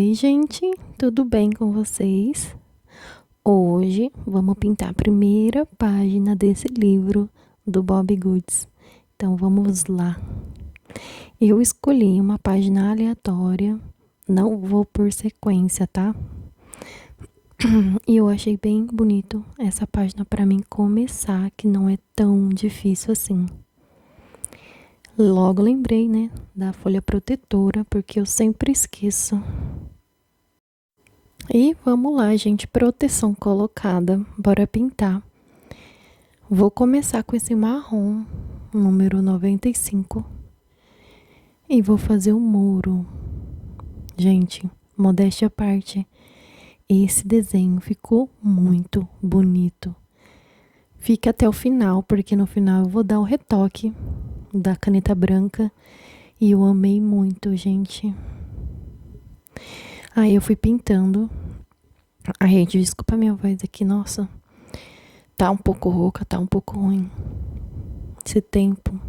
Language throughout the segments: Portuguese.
Oi, gente, tudo bem com vocês? Hoje vamos pintar a primeira página desse livro do Bobbie Goods. Então vamos lá. Eu escolhi uma página aleatória, não vou por sequência, tá? E eu achei bem bonito essa página para mim começar, que não é tão difícil assim. Logo lembrei, né, da folha protetora, porque eu sempre esqueço. E vamos lá, gente, proteção colocada, bora pintar. Vou começar com esse marrom, número 95. E vou fazer o muro. Gente, modéstia à parte, esse desenho ficou muito bonito. Fica até o final, porque no final eu vou dar o retoque da caneta branca. E eu amei muito, gente. Aí eu fui pintando. Ai, gente, desculpa a minha voz aqui, nossa. Tá um pouco rouca, tá um pouco ruim esse tempo.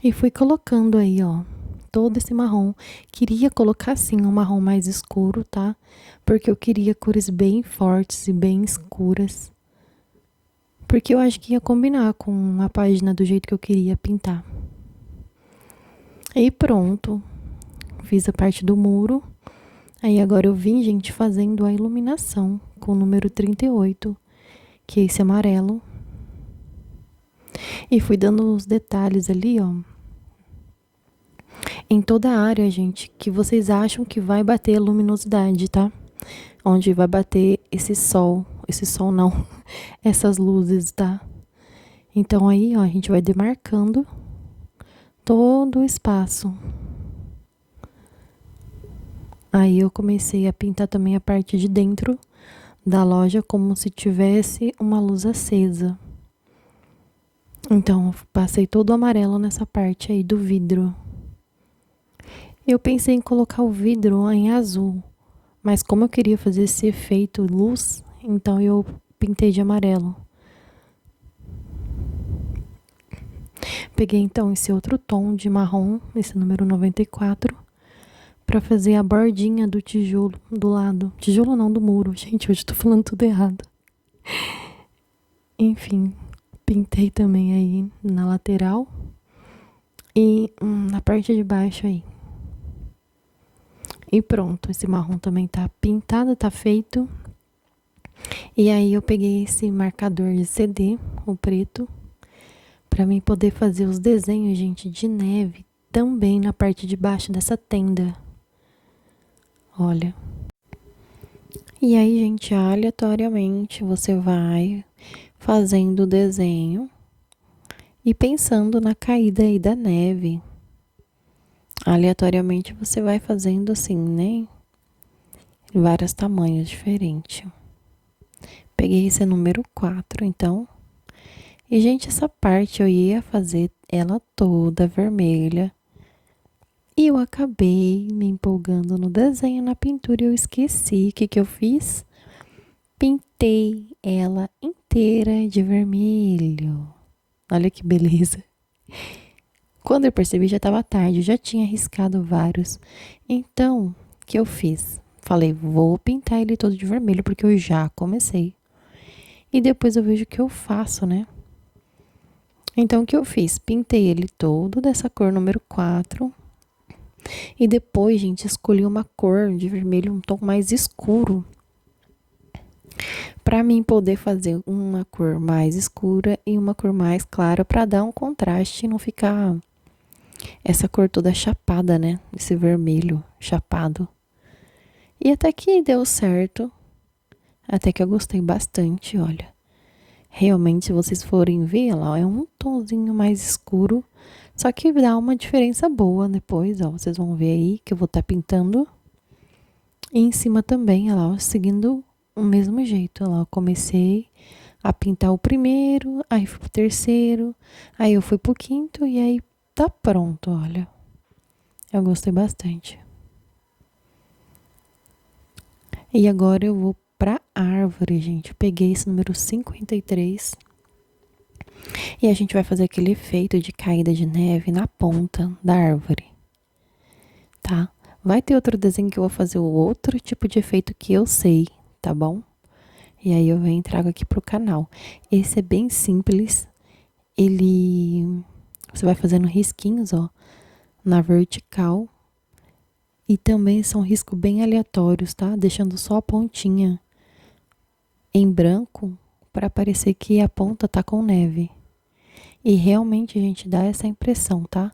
E fui colocando aí, ó, todo esse marrom. Queria colocar, sim, um marrom mais escuro, tá? Porque eu queria cores bem fortes e bem escuras. Porque eu acho que ia combinar com a página do jeito que eu queria pintar. E pronto. Fiz a parte do muro. Aí agora eu vim, gente, fazendo a iluminação com o número 38, que é esse amarelo. E fui dando os detalhes ali, ó. Em toda a área, gente, que vocês acham que vai bater a luminosidade, tá? Onde vai bater esse sol não, essas luzes, tá? Então aí, ó, a gente vai demarcando todo o espaço. Aí eu comecei a pintar também a parte de dentro da loja como se tivesse uma luz acesa. Então, passei todo o amarelo nessa parte aí do vidro. Eu pensei em colocar o vidro em azul, mas como eu queria fazer esse efeito luz, então eu pintei de amarelo. Peguei então esse outro tom de marrom, esse número 94, para fazer a bordinha do tijolo do lado. Tijolo não, do muro. Gente, hoje tô falando tudo errado. Enfim, pintei também aí na lateral e na parte de baixo aí. E pronto, esse marrom também tá pintado, tá feito. E aí eu peguei esse marcador de CD, o preto, pra mim poder fazer os desenhos, gente, de neve também na parte de baixo dessa tenda. Olha. E aí, gente, aleatoriamente você vai fazendo o desenho e pensando na caída aí da neve. Aleatoriamente você vai fazendo assim, né? Vários tamanhos diferentes. Peguei esse número 4, então. E, gente, essa parte eu ia fazer ela toda vermelha. E eu acabei me empolgando no desenho, na pintura, e eu esqueci o que eu fiz. Pintei ela inteira de vermelho. Olha que beleza. Quando eu percebi, já estava tarde, eu já tinha riscado vários. Então, o que eu fiz? Falei, vou pintar ele todo de vermelho, porque eu já comecei. E depois eu vejo o que eu faço, né? Então, o que eu fiz? Pintei ele todo dessa cor número 4. E depois, gente, escolhi uma cor de vermelho, um tom mais escuro. Pra mim poder fazer uma cor mais escura e uma cor mais clara, pra dar um contraste e não ficar essa cor toda chapada, né? Esse vermelho chapado. E até que deu certo. Até que eu gostei bastante, olha. Realmente, se vocês forem ver, lá é um tonzinho mais escuro. Só que dá uma diferença boa depois, ó. Vocês vão ver aí que eu vou estar pintando. E em cima também, ó, seguindo o mesmo jeito. Ó, eu comecei a pintar o primeiro, aí fui pro terceiro, aí eu fui pro quinto e aí tá pronto, olha. Eu gostei bastante. E agora eu vou pra árvore, gente. Peguei esse número 53. E a gente vai fazer aquele efeito de caída de neve na ponta da árvore, tá? Vai ter outro desenho que eu vou fazer o outro tipo de efeito que eu sei, tá bom? E aí eu venho e trago aqui pro canal. Esse é bem simples. Ele... Você vai fazendo risquinhos, ó, na vertical. E também são riscos bem aleatórios, tá? Deixando só a pontinha em branco para parecer que a ponta tá com neve. E realmente a gente dá essa impressão, tá?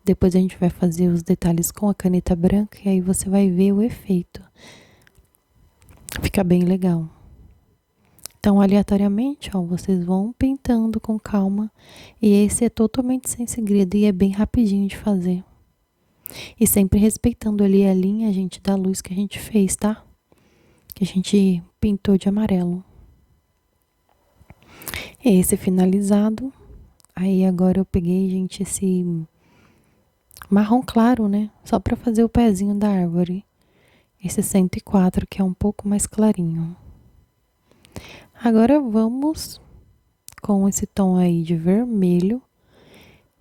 Depois a gente vai fazer os detalhes com a caneta branca e aí você vai ver o efeito. Fica bem legal. Então, aleatoriamente, ó, vocês vão pintando com calma. E esse é totalmente sem segredo e é bem rapidinho de fazer. E sempre respeitando ali a linha, gente, da luz que a gente fez, tá? Que a gente pintou de amarelo. Esse finalizado. Aí agora eu peguei, gente, esse marrom claro, né? Só pra fazer o pezinho da árvore. Esse 104, que é um pouco mais clarinho. Agora vamos com esse tom aí de vermelho.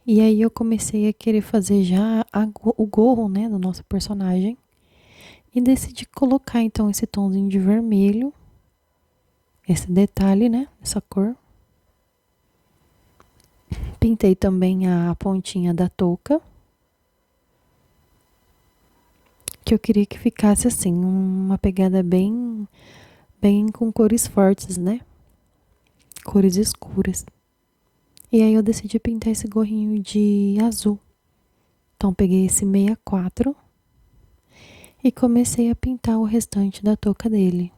E aí eu comecei a querer fazer já o gorro, né, do nosso personagem. E decidi colocar então esse tomzinho de vermelho. Esse detalhe, né, essa cor. Pintei também a pontinha da touca. Que eu queria que ficasse assim, uma pegada bem com cores fortes, né? Cores escuras. E aí eu decidi pintar esse gorrinho de azul. Então peguei esse 64 e comecei a pintar o restante da touca dele.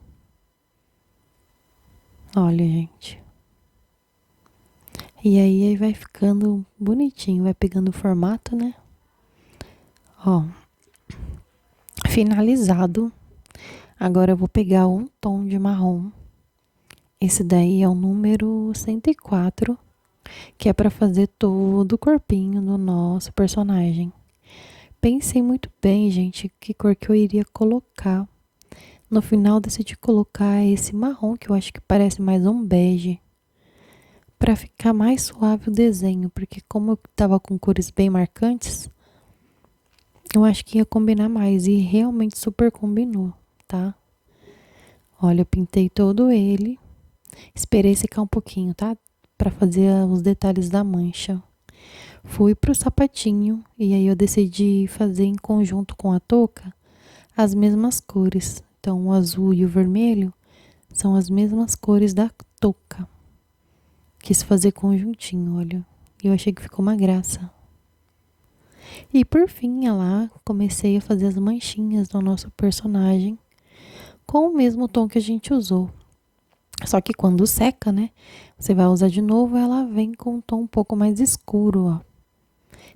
Olha, gente. E aí vai ficando bonitinho, vai pegando o formato, né? Ó, finalizado. Agora eu vou pegar um tom de marrom. Esse daí é o número 104, que é para fazer todo o corpinho do nosso personagem. Pensei muito bem, gente, que cor que eu iria colocar. No final decidi colocar esse marrom, que eu acho que parece mais um bege, para ficar mais suave o desenho, porque como eu tava com cores bem marcantes, eu acho que ia combinar mais e realmente super combinou, tá? Olha, eu pintei todo ele, esperei secar um pouquinho, tá? Para fazer os detalhes da mancha. Fui pro sapatinho e aí eu decidi fazer em conjunto com a touca as mesmas cores. Então, o azul e o vermelho são as mesmas cores da touca. Quis fazer conjuntinho, olha. E eu achei que ficou uma graça. E por fim, lá, comecei a fazer as manchinhas do nosso personagem com o mesmo tom que a gente usou. Só que quando seca, né? Você vai usar de novo, ela vem com um tom um pouco mais escuro, ó.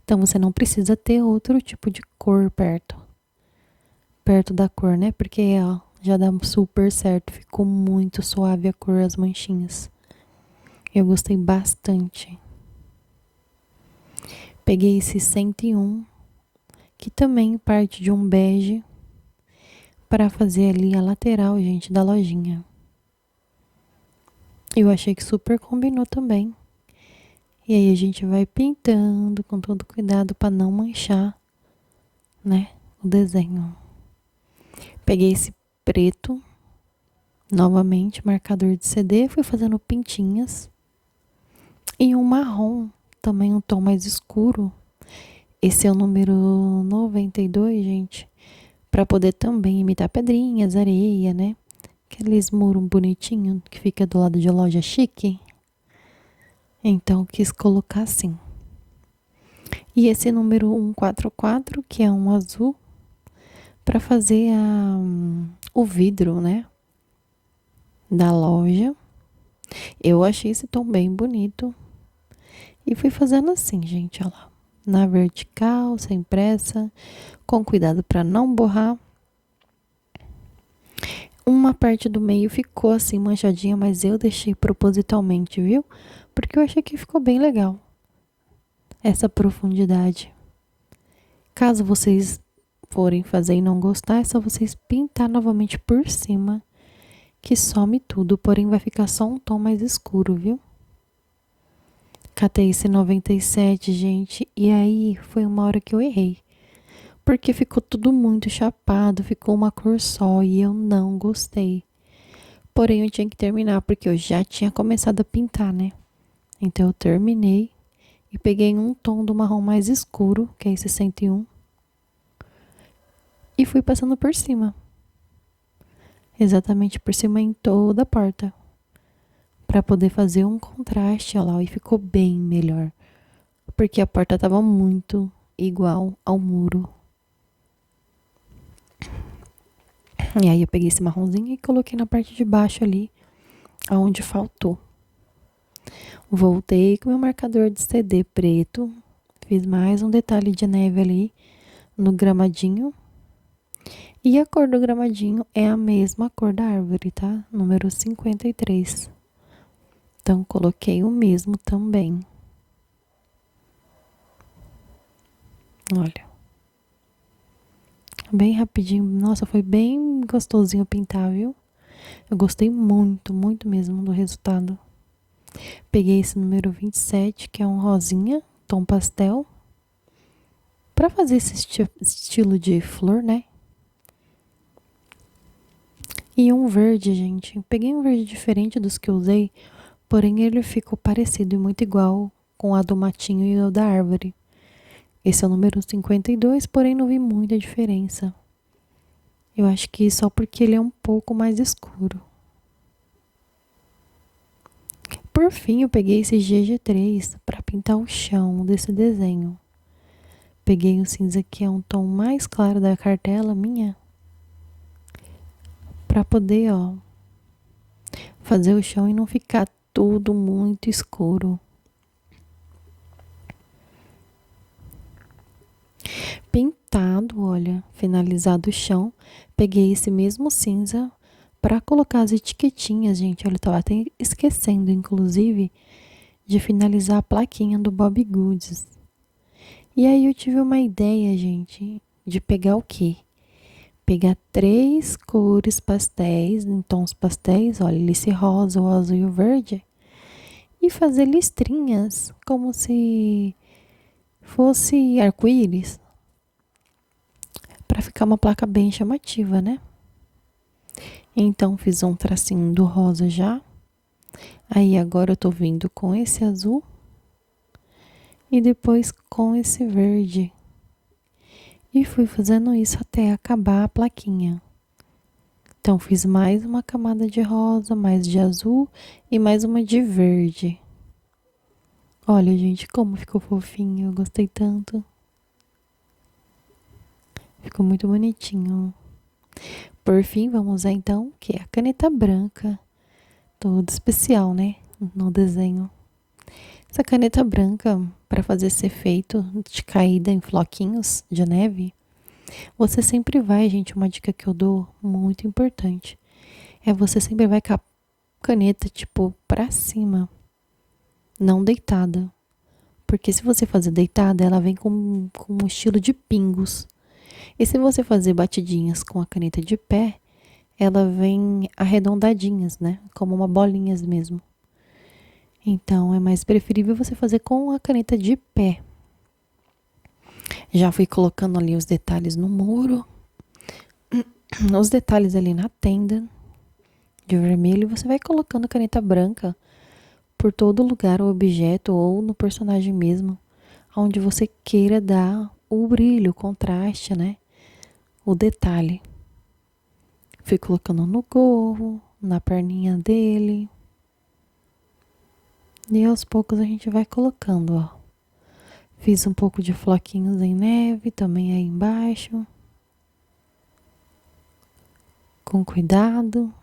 Então você não precisa ter outro tipo de cor perto da cor, né? Porque, ó, já dá super certo, ficou muito suave a cor, as manchinhas. Eu gostei bastante. Peguei esse 101, que também parte de um bege, para fazer ali a lateral, gente, da lojinha. Eu achei que super combinou também. E aí a gente vai pintando com todo cuidado para não manchar, né, o desenho. Peguei esse preto, novamente, marcador de CD, fui fazendo pintinhas. E um marrom, também um tom mais escuro. Esse é o número 92, gente. Pra poder também imitar pedrinhas, areia, né? Aqueles muros bonitinhos que fica do lado de loja chique. Então, quis colocar assim. E esse número 144, que é um azul, pra fazer o vidro, né? Da loja. Eu achei esse tom bem bonito. E fui fazendo assim, gente, ó lá. Na vertical, sem pressa, com cuidado para não borrar. Uma parte do meio ficou assim manchadinha, mas eu deixei propositalmente, viu? Porque eu achei que ficou bem legal essa profundidade. Caso vocês forem fazer e não gostar, é só vocês pintar novamente por cima, que some tudo, porém vai ficar só um tom mais escuro, viu? Catei esse 97, gente, e aí foi uma hora que eu errei. porque ficou tudo muito chapado, ficou uma cor só e eu não gostei. Porém, eu tinha que terminar porque eu já tinha começado a pintar, né? Então eu terminei e peguei um tom do marrom mais escuro, que é esse 101, e fui passando por cima. Exatamente por cima em toda a porta. Pra poder fazer um contraste, ó lá, e ficou bem melhor. Porque a porta tava muito igual ao muro. E aí eu peguei esse marronzinho e coloquei na parte de baixo ali, aonde faltou. Voltei com meu marcador de CD preto. Fiz mais um detalhe de neve ali no gramadinho. E a cor do gramadinho é a mesma cor da árvore, tá? Número 53. Então, coloquei o mesmo também. Olha. Bem rapidinho. Nossa, foi bem gostosinho pintar, viu? Eu gostei muito, muito mesmo do resultado. Peguei esse número 27, que é um rosinha, tom pastel. Pra fazer esse estilo de flor, né? E um verde, gente. Eu peguei um verde diferente dos que eu usei, porém ele ficou parecido e muito igual com a do matinho e o da árvore. Esse é o número 52, porém não vi muita diferença. Eu acho que só porque ele é um pouco mais escuro. Por fim, eu peguei esse GG3 para pintar o chão desse desenho. Peguei o cinza que é um tom mais claro da cartela minha, para poder, ó, fazer o chão e não ficar tudo muito escuro. Pintado, olha, finalizado o chão, peguei esse mesmo cinza para colocar as etiquetinhas, gente. Olha, eu tava até esquecendo, inclusive, de finalizar a plaquinha do Bob Goods. E aí eu tive uma ideia, gente, de pegar o quê? Pegar 3 cores pastéis, em tons pastéis, olha, esse rosa, o azul e o verde, e fazer listrinhas como se fosse arco-íris, para ficar uma placa bem chamativa, né? Então fiz um tracinho do rosa já. Aí agora eu tô vindo com esse azul e depois com esse verde. E fui fazendo isso até acabar a plaquinha. Então fiz mais uma camada de rosa, mais de azul e mais uma de verde. Olha, gente, como ficou fofinho, eu gostei tanto. Ficou muito bonitinho. Por fim, vamos usar então, que é a caneta branca. Todo especial, né? No desenho. Essa caneta branca, para fazer esse efeito de caída em floquinhos de neve, você sempre vai, gente, uma dica que eu dou muito importante, é você sempre vai com a caneta, tipo, pra cima, não deitada. Porque se você fazer deitada, ela vem com um estilo de pingos. E se você fazer batidinhas com a caneta de pé, ela vem arredondadinhas, né? Como uma bolinhas mesmo. Então, é mais preferível você fazer com a caneta de pé. Já fui colocando ali os detalhes no muro, os detalhes ali na tenda de vermelho. Você vai colocando a caneta branca por todo lugar, o objeto ou no personagem mesmo, onde você queira dar o brilho, o contraste, né? O detalhe. Fui colocando no gorro, na perninha dele. E aos poucos a gente vai colocando, ó. Fiz um pouco de floquinhos em neve também aí embaixo. Com cuidado.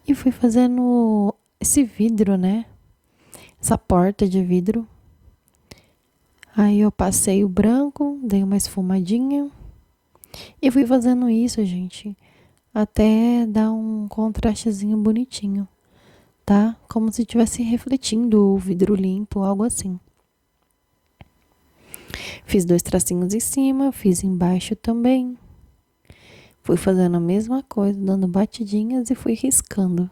E fui fazendo esse vidro, né? Essa porta de vidro. Aí eu passei o branco, dei uma esfumadinha. E fui fazendo isso, gente, até dar um contrastezinho bonitinho, tá? Como se estivesse refletindo o vidro limpo, algo assim. Fiz 2 tracinhos em cima, fiz embaixo também. Fui fazendo a mesma coisa, dando batidinhas e fui riscando.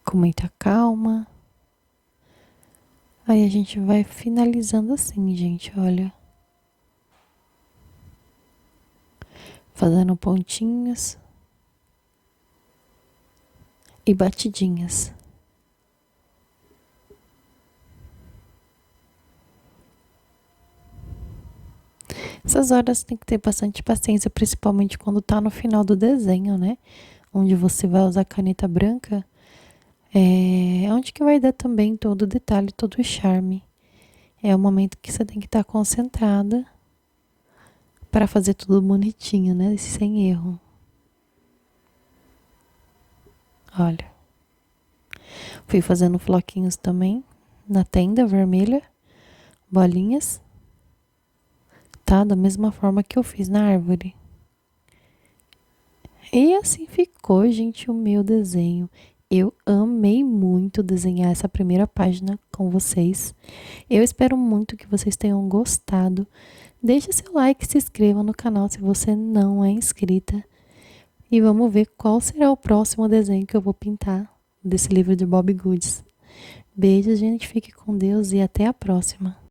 Com muita calma. Aí a gente vai finalizando assim, gente, olha. Fazendo pontinhos e batidinhas. Essas horas tem que ter bastante paciência, principalmente quando tá no final do desenho, né? Onde você vai usar caneta branca, onde que vai dar também todo o detalhe, todo o charme. É o momento que você tem que estar concentrada para fazer tudo bonitinho, né? Sem erro. Olha, fui fazendo floquinhos também na tenda vermelha, bolinhas, tá? Da mesma forma que eu fiz na árvore. E assim ficou, gente, o meu desenho. Eu amei muito desenhar essa primeira página com vocês. Eu espero muito que vocês tenham gostado. Deixe seu like, se inscreva no canal se você não é inscrita. E vamos ver qual será o próximo desenho que eu vou pintar desse livro de Bobbie Goods. Beijos, gente. Fique com Deus e até a próxima.